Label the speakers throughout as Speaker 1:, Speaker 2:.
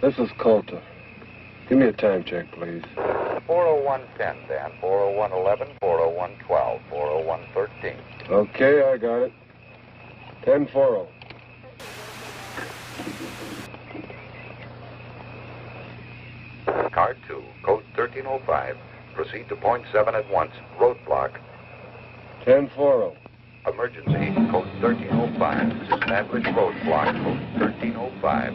Speaker 1: This is Coulter. Give me a time check, please.
Speaker 2: 40110, Dan. 40111, 40112, 40113.
Speaker 1: Okay, I got it. 10-4.
Speaker 2: Car 2, code 1305. Proceed to point 7 at once. Roadblock.
Speaker 1: 10-4.
Speaker 2: Emergency, code 1305. Establish roadblock, code 1305.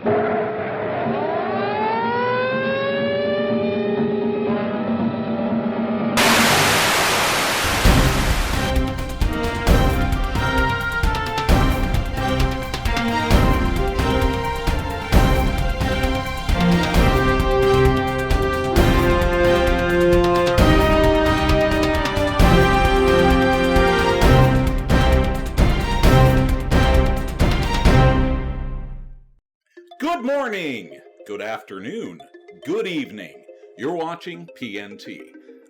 Speaker 3: Good morning, good afternoon, good evening. You're watching PNT.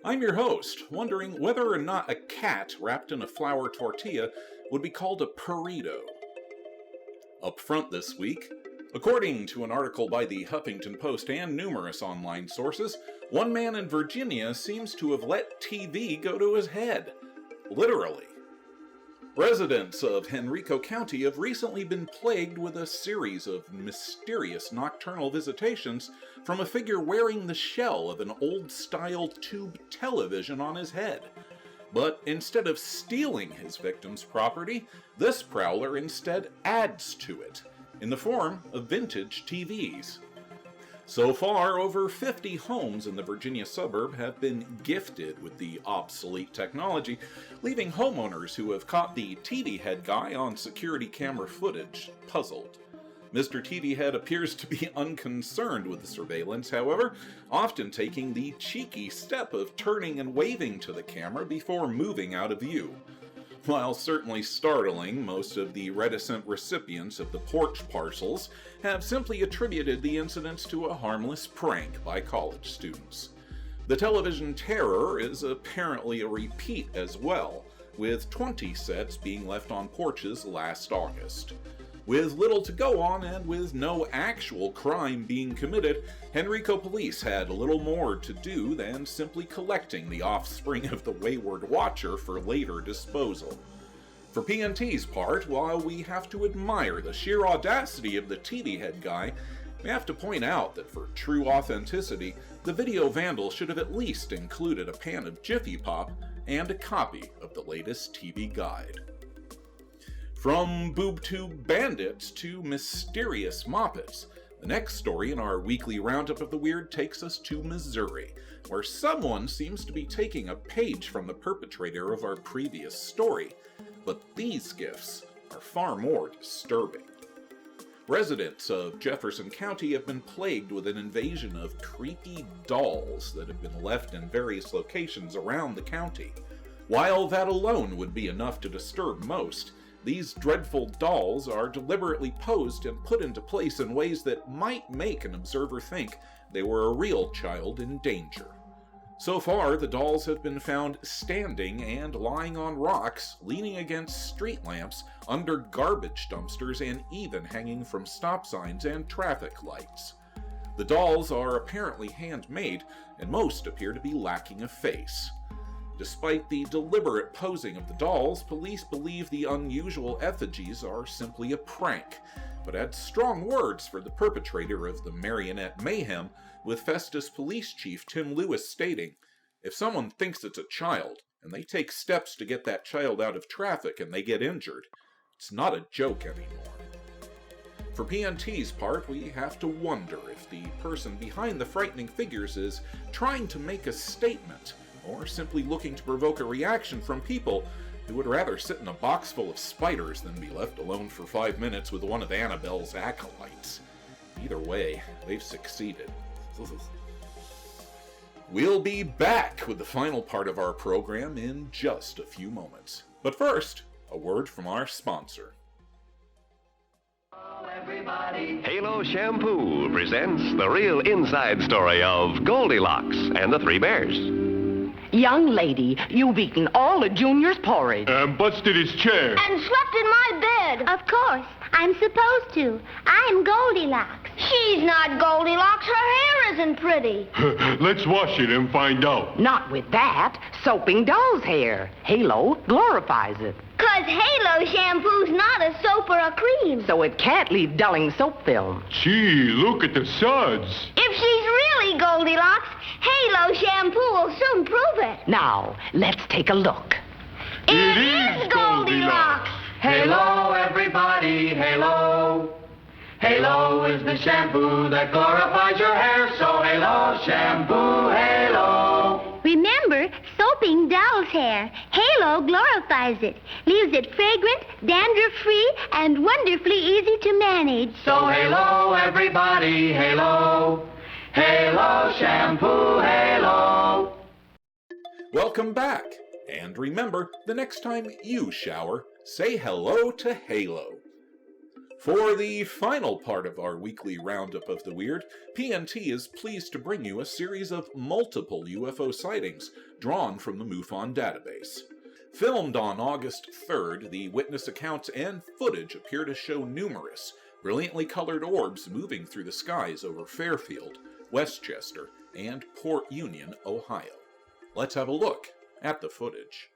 Speaker 3: I'm your host, wondering whether or not a cat wrapped in a flour tortilla would be called a burrito. Up front this week, according to an article by the Huffington Post and numerous online sources, one man in Virginia seems to have let TV go to his head. Literally. Residents of Henrico County have recently been plagued with a series of mysterious nocturnal visitations from a figure wearing the shell of an old-style tube television on his head. But instead of stealing his victim's property, this prowler instead adds to it, in the form of vintage TVs. So far, over 50 homes in the Virginia suburb have been gifted with the obsolete technology, leaving homeowners who have caught the TV head guy on security camera footage puzzled. Mr. TV head appears to be unconcerned with the surveillance, however, often taking the cheeky step of turning and waving to the camera before moving out of view. While certainly startling, most of the reticent recipients of the porch parcels have simply attributed the incidents to a harmless prank by college students. The television terror is apparently a repeat as well, with 20 sets being left on porches last August. With little to go on and with no actual crime being committed, Henrico police had little more to do than simply collecting the offspring of the wayward watcher for later disposal. For PNT's part, while we have to admire the sheer audacity of the TV head guy, we have to point out that for true authenticity, the video vandal should have at least included a pan of Jiffy Pop and a copy of the latest TV guide. From boob tube bandits to mysterious moppets, the next story in our weekly roundup of the weird takes us to Missouri, where someone seems to be taking a page from the perpetrator of our previous story, but these gifts are far more disturbing. Residents of Jefferson County have been plagued with an invasion of creepy dolls that have been left in various locations around the county. While that alone would be enough to disturb most, these dreadful dolls are deliberately posed and put into place in ways that might make an observer think they were a real child in danger. So far, the dolls have been found standing and lying on rocks, leaning against street lamps, under garbage dumpsters, and even hanging from stop signs and traffic lights. The dolls are apparently handmade, and most appear to be lacking a face. Despite the deliberate posing of the dolls, police believe the unusual effigies are simply a prank, but had strong words for the perpetrator of the marionette mayhem, with Festus Police Chief Tim Lewis stating, "If someone thinks it's a child, and they take steps to get that child out of traffic and they get injured, it's not a joke anymore." For PNT's part, we have to wonder if the person behind the frightening figures is trying to make a statement, or simply looking to provoke a reaction from people who would rather sit in a box full of spiders than be left alone for 5 minutes with one of Annabelle's acolytes. Either way, they've succeeded. We'll be back with the final part of our program in just a few moments. But first, a word from our sponsor.
Speaker 4: Halo Shampoo presents the real inside story of Goldilocks and the Three Bears.
Speaker 5: Young lady, you've eaten all of Junior's porridge.
Speaker 6: And busted his chair.
Speaker 7: And slept in my bed. Of course. I'm supposed to. I'm Goldilocks. She's not Goldilocks. Her hair isn't pretty.
Speaker 6: Let's wash it and find out.
Speaker 5: Not with that. Soaping doll's hair. Halo glorifies it.
Speaker 7: 'Cause Halo shampoo's not a soap or a cream.
Speaker 5: So it can't leave dulling soap film.
Speaker 6: Gee, look at the suds.
Speaker 7: If she's really Goldilocks, Halo shampoo will soon prove it.
Speaker 5: Now, let's take a look.
Speaker 7: It is Goldilocks.
Speaker 8: Halo, everybody, halo. Halo is the shampoo that glorifies your hair, so halo shampoo, halo.
Speaker 7: Remember, soaping doll's hair. Halo glorifies it, leaves it fragrant, dandruff-free, and wonderfully easy to manage.
Speaker 8: So halo, everybody, halo. Halo shampoo, halo.
Speaker 3: Welcome back. And remember, the next time you shower, say hello to Halo. For the final part of our weekly roundup of the weird, PNT is pleased to bring you a series of multiple UFO sightings drawn from the MUFON database. Filmed on August 3rd, the witness accounts and footage appear to show numerous, brilliantly colored orbs moving through the skies over Fairfield, Westchester, and Port Union, Ohio. Let's have a look at the footage.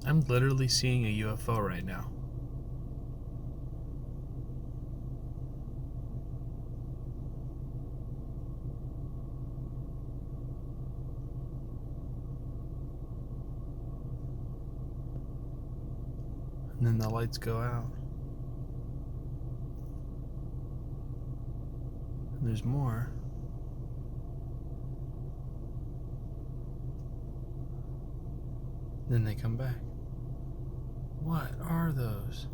Speaker 9: I'm literally seeing a UFO right now. And then the lights go out. And there's more. Then they come back. What are those?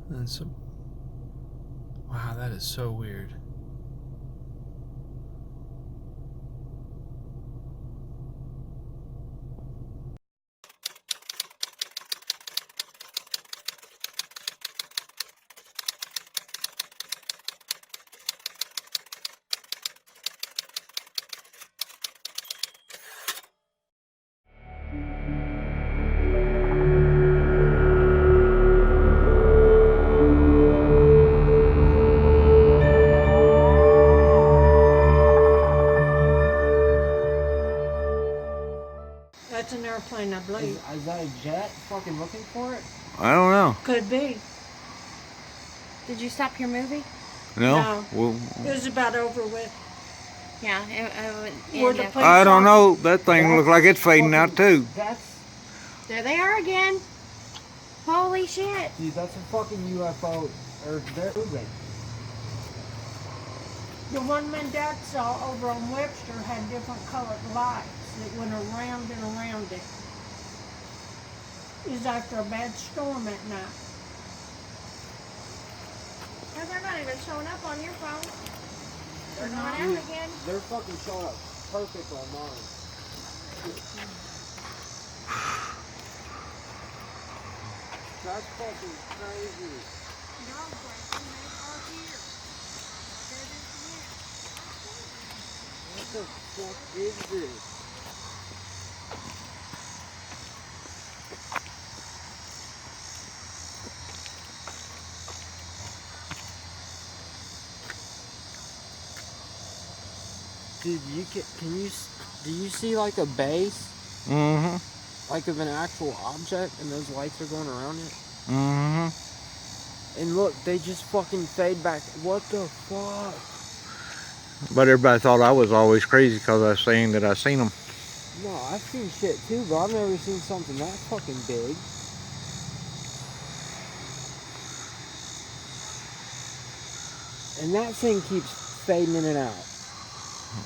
Speaker 9: And so, wow, that is so weird.
Speaker 10: Is that a jet fucking looking for it?
Speaker 11: I don't know.
Speaker 12: Could be. Did you stop your movie?
Speaker 11: No. Well,
Speaker 12: it was about over with. Yeah.
Speaker 11: I don't know. That thing looks like it's fading out too.
Speaker 12: There they are again. Holy shit.
Speaker 10: Dude, that's a fucking UFO. Or they're moving.
Speaker 12: The one my dad saw over on Webster had different colored lights that went around and around it. It was after a bad storm at night. No, they're not even showing up on your phone. They're not out again.
Speaker 10: They're fucking showing up perfect on mine. That's fucking crazy. What the fuck is this? Dude, do you see like a base?
Speaker 11: Mm-hmm.
Speaker 10: Like of an actual object and those lights are going around it?
Speaker 11: Mm-hmm.
Speaker 10: And look, they just fucking fade back. What the fuck?
Speaker 11: But everybody thought I was always crazy because I was saying that I seen them.
Speaker 10: No, I've seen shit too, but I've never seen something that fucking big. And that thing keeps fading in and out.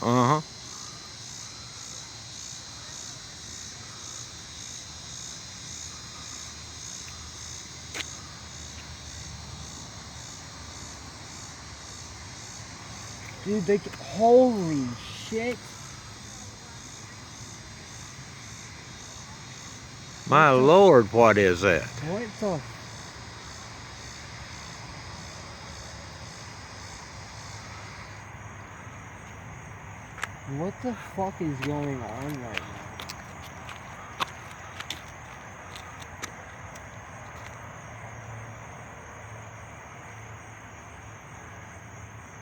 Speaker 11: Uh-huh.
Speaker 10: Dude, holy shit.
Speaker 11: My Lord, what is that?
Speaker 10: What the? What the fuck is going on right now?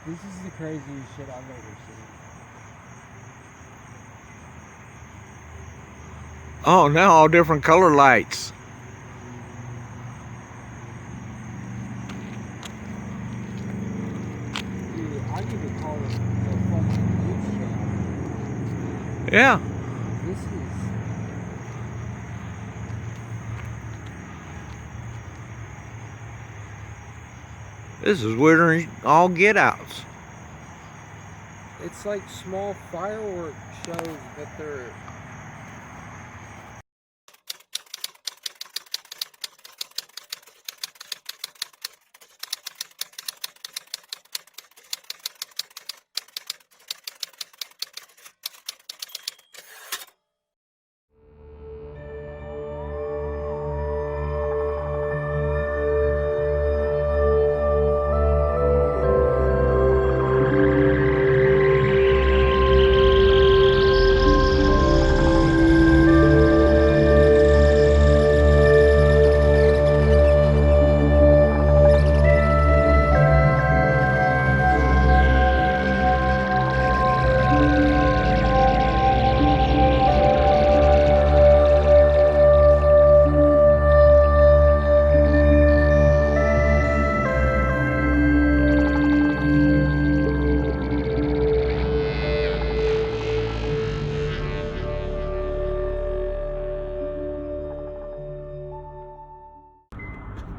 Speaker 10: This is the craziest shit I've ever seen.
Speaker 11: Oh, now all different color lights.
Speaker 10: Dude, I need to call it the fucking news channel.
Speaker 11: Yeah. This is weirder than all get-outs.
Speaker 10: It's like small firework shows that they're...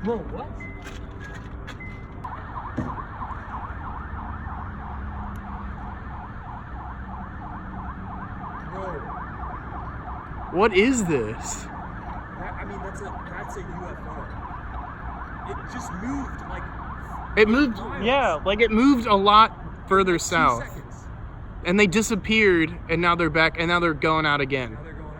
Speaker 10: Whoa, what?
Speaker 9: What is this?
Speaker 13: I mean, that's a UFO. It just moved like.
Speaker 9: It moved,
Speaker 13: miles.
Speaker 9: yeah, like it moved a lot further south.
Speaker 13: 2 seconds.
Speaker 9: And they disappeared, and now they're back, and now they're going out again.
Speaker 13: Now they're going out.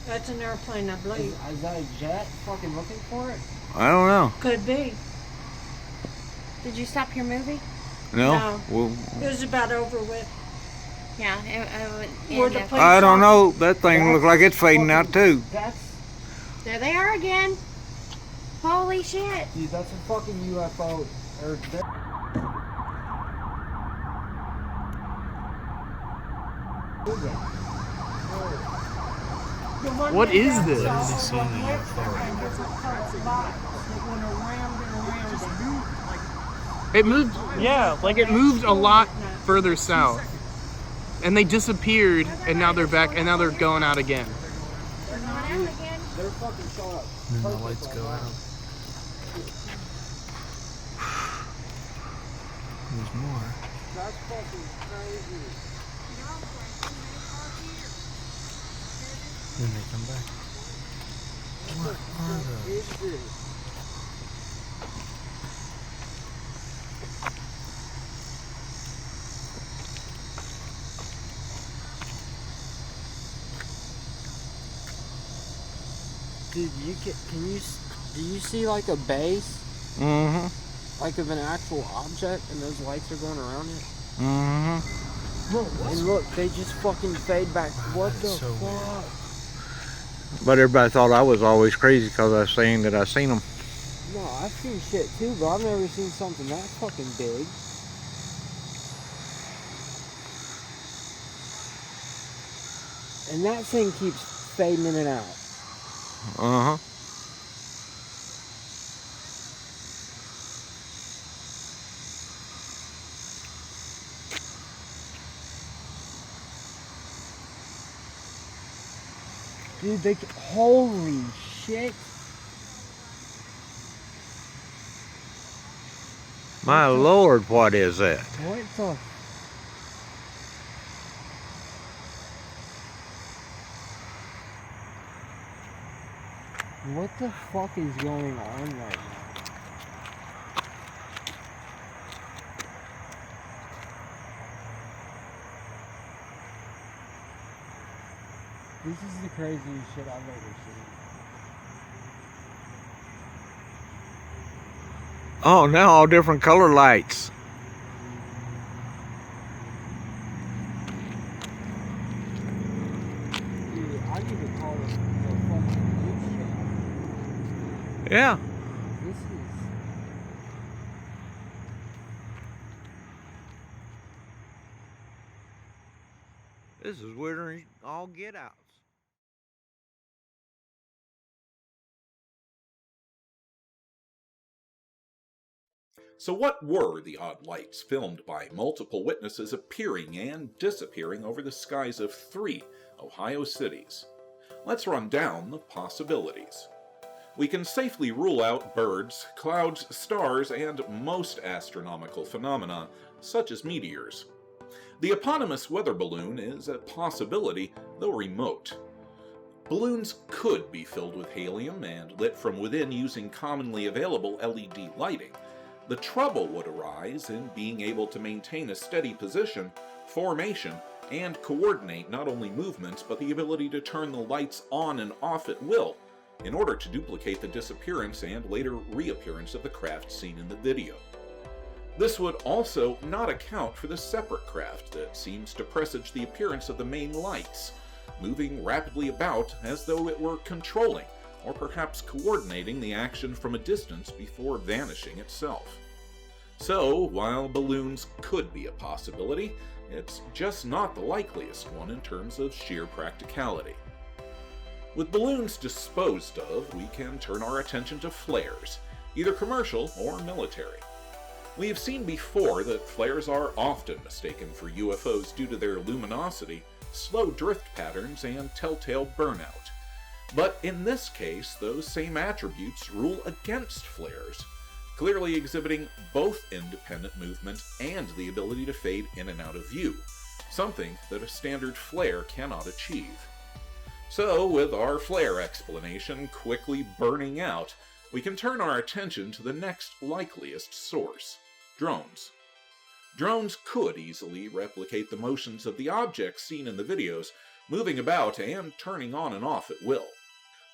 Speaker 12: That's an airplane, I believe.
Speaker 10: Is that a jet fucking looking for it?
Speaker 11: I don't know.
Speaker 12: Could be.
Speaker 14: Did you stop your movie?
Speaker 11: No. Well,
Speaker 12: it was about over with.
Speaker 14: Yeah,
Speaker 11: I don't know. That thing looks like it's fading out too.
Speaker 14: There they are again. Holy shit.
Speaker 10: Dude, that's a fucking UFO.
Speaker 9: What is this? It moved, yeah, like it moved a lot further south. And they disappeared, and now they're back, and now they're going out again.
Speaker 14: They're going out again?
Speaker 10: They're fucking showing up.
Speaker 9: And then the lights go out. There's more.
Speaker 10: That's fucking crazy.
Speaker 9: Then they come back. What are those?
Speaker 10: Dude, do you see like a base?
Speaker 11: Mm-hmm.
Speaker 10: Like of an actual object, and those lights are going around it?
Speaker 11: Mm-hmm.
Speaker 10: And look, they just fucking fade back. What the fuck?
Speaker 11: But everybody thought I was always crazy because I was saying that I seen them.
Speaker 10: No, I've seen shit too, but I've never seen something that fucking big. And that thing keeps fading in and out.
Speaker 11: Uh-huh.
Speaker 10: Dude, holy shit.
Speaker 11: My Lord, what is that?
Speaker 10: What the? What the fuck is going on right now? This is the craziest shit I've ever seen.
Speaker 11: Oh, now all different color lights.
Speaker 10: Dude, I need to call it the fucking news channel.
Speaker 11: Yeah. This is weirder than all get outs.
Speaker 3: So what were the odd lights filmed by multiple witnesses appearing and disappearing over the skies of 3 Ohio cities? Let's run down the possibilities. We can safely rule out birds, clouds, stars, and most astronomical phenomena, such as meteors. The eponymous weather balloon is a possibility, though remote. Balloons could be filled with helium and lit from within using commonly available LED lighting. The trouble would arise in being able to maintain a steady position, formation, and coordinate not only movements but the ability to turn the lights on and off at will in order to duplicate the disappearance and later reappearance of the craft seen in the video. This would also not account for the separate craft that seems to presage the appearance of the main lights, moving rapidly about as though it were controlling or perhaps coordinating the action from a distance before vanishing itself. So, while balloons could be a possibility, it's just not the likeliest one in terms of sheer practicality. With balloons disposed of, we can turn our attention to flares, either commercial or military. We have seen before that flares are often mistaken for UFOs due to their luminosity, slow drift patterns, and telltale burnout. But in this case, those same attributes rule against flares, clearly exhibiting both independent movement and the ability to fade in and out of view, something that a standard flare cannot achieve. So, with our flare explanation quickly burning out, we can turn our attention to the next likeliest source: drones. Drones could easily replicate the motions of the objects seen in the videos, moving about and turning on and off at will.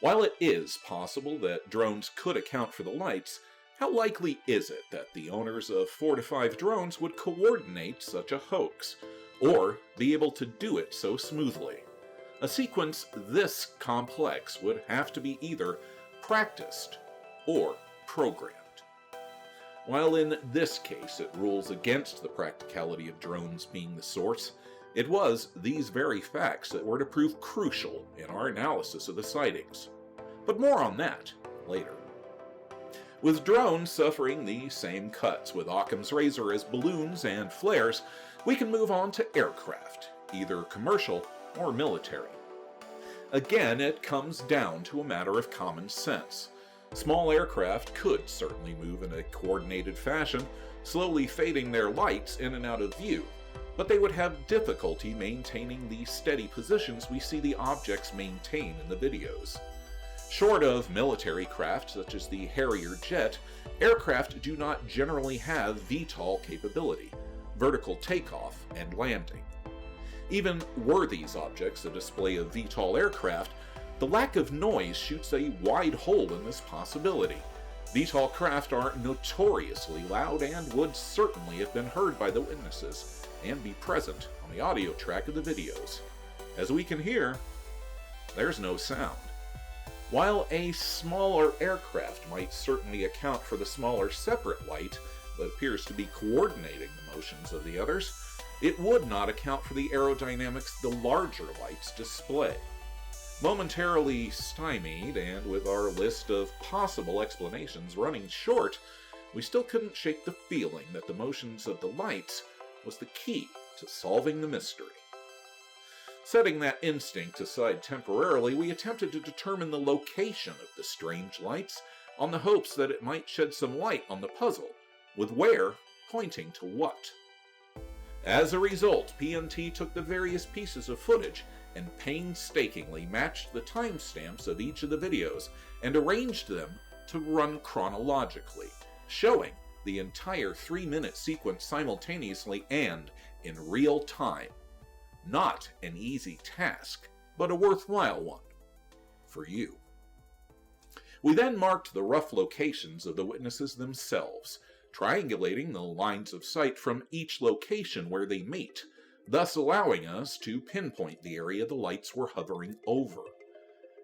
Speaker 3: While it is possible that drones could account for the lights, how likely is it that the owners of 4 to 5 drones would coordinate such a hoax, or be able to do it so smoothly? A sequence this complex would have to be either practiced or programmed. While in this case it rules against the practicality of drones being the source, it was these very facts that were to prove crucial in our analysis of the sightings. But more on that later. With drones suffering the same cuts with Occam's razor as balloons and flares, we can move on to aircraft, either commercial or military. Again, it comes down to a matter of common sense. Small aircraft could certainly move in a coordinated fashion, slowly fading their lights in and out of view, but they would have difficulty maintaining the steady positions we see the objects maintain in the videos. Short of military craft such as the Harrier jet, aircraft do not generally have VTOL capability, vertical takeoff and landing. Even were these objects a display of VTOL aircraft, the lack of noise shoots a wide hole in this possibility. VTOL craft are notoriously loud and would certainly have been heard by the witnesses and be present on the audio track of the videos. As we can hear, there's no sound. While a smaller aircraft might certainly account for the smaller separate light that appears to be coordinating the motions of the others, it would not account for the aerodynamics the larger lights display. Momentarily stymied, and with our list of possible explanations running short, we still couldn't shake the feeling that the motions of the lights was the key to solving the mystery. Setting that instinct aside temporarily, we attempted to determine the location of the strange lights on the hopes that it might shed some light on the puzzle, with where pointing to what. As a result, PNT took the various pieces of footage and painstakingly matched the timestamps of each of the videos and arranged them to run chronologically, showing the entire 3-minute sequence simultaneously and in real time. Not an easy task, but a worthwhile one. For you. We then marked the rough locations of the witnesses themselves, triangulating the lines of sight from each location where they meet, thus allowing us to pinpoint the area the lights were hovering over.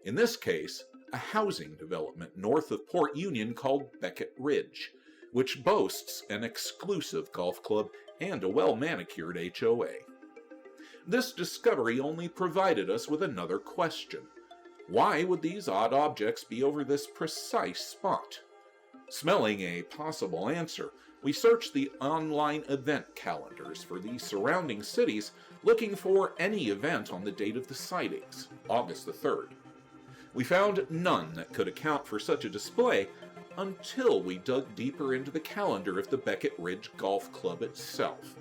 Speaker 3: In this case, a housing development north of Port Union called Beckett Ridge, which boasts an exclusive golf club and a well-manicured HOA. This discovery only provided us with another question. Why would these odd objects be over this precise spot? Smelling a possible answer, we searched the online event calendars for the surrounding cities, looking for any event on the date of the sightings, August the 3rd. We found none that could account for such a display until we dug deeper into the calendar of the Beckett Ridge Golf Club itself.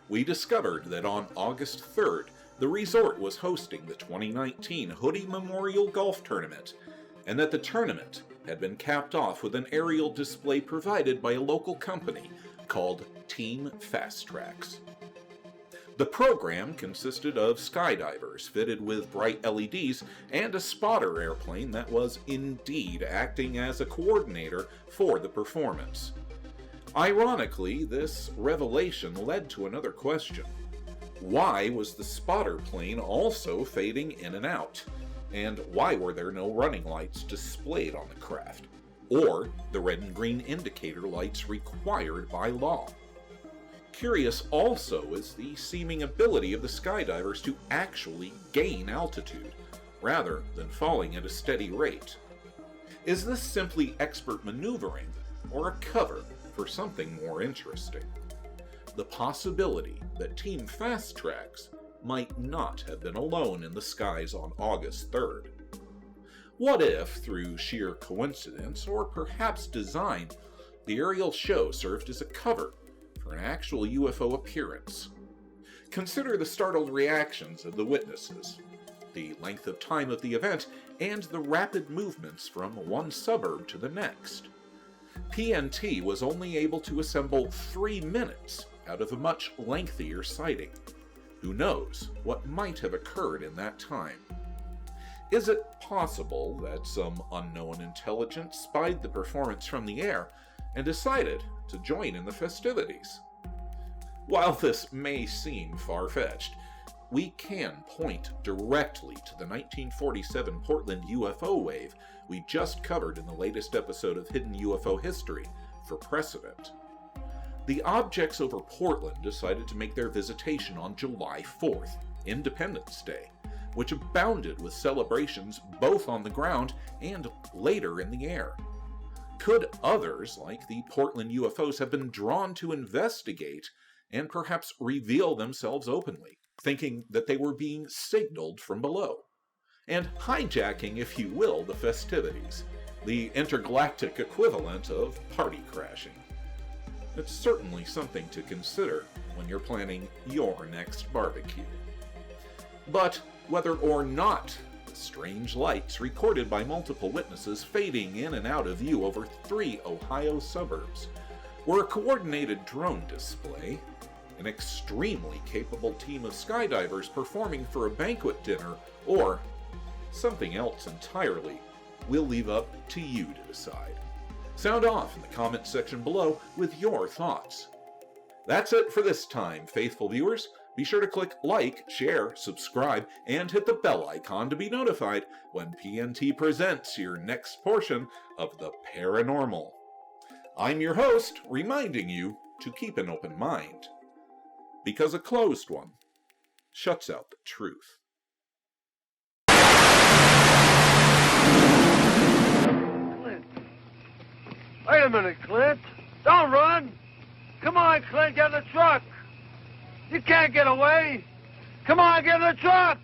Speaker 3: We discovered that on August 3rd, the resort was hosting the 2019 Hoodie Memorial Golf Tournament, and that the tournament had been capped off with an aerial display provided by a local company called Team Fastrax. The program consisted of skydivers fitted with bright LEDs and a spotter airplane that was indeed acting as a coordinator for the performance. Ironically, this revelation led to another question. Why was the spotter plane also fading in and out? And why were there no running lights displayed on the craft, or the red and green indicator lights required by law? Curious also is the seeming ability of the skydivers to actually gain altitude, rather than falling at a steady rate. Is this simply expert maneuvering, or a cover for something more interesting? The possibility that Team Fastrax might not have been alone in the skies on August 3rd. What if, through sheer coincidence, or perhaps design, the aerial show served as a cover for an actual UFO appearance? Consider the startled reactions of the witnesses, the length of time of the event, and the rapid movements from one suburb to the next. PNT was only able to assemble 3 minutes out of a much lengthier sighting. Who knows what might have occurred in that time? Is it possible that some unknown intelligence spied the performance from the air and decided to join in the festivities? While this may seem far-fetched, we can point directly to the 1947 Portland UFO wave we just covered in the latest episode of Hidden UFO History for precedent. The objects over Portland decided to make their visitation on July 4th, Independence Day, which abounded with celebrations both on the ground and later in the air. Could others, like the Portland UFOs, have been drawn to investigate and perhaps reveal themselves openly, thinking that they were being signaled from below, and hijacking, if you will, the festivities, the intergalactic equivalent of party crashing? It's certainly something to consider when you're planning your next barbecue. But whether or not the strange lights recorded by multiple witnesses fading in and out of view over 3 Ohio suburbs were a coordinated drone display, an extremely capable team of skydivers performing for a banquet dinner, or something else entirely, we'll leave up to you to decide. Sound off in the comments section below with your thoughts. That's it for this time, faithful viewers. Be sure to click like, share, subscribe, and hit the bell icon to be notified when PNT presents your next portion of the paranormal. I'm your host, reminding you to keep an open mind, because a closed one shuts out the truth.
Speaker 15: Clint. Wait a minute, Clint. Don't run. Come on, Clint, get in the truck. You can't get away. Come on, get in the truck.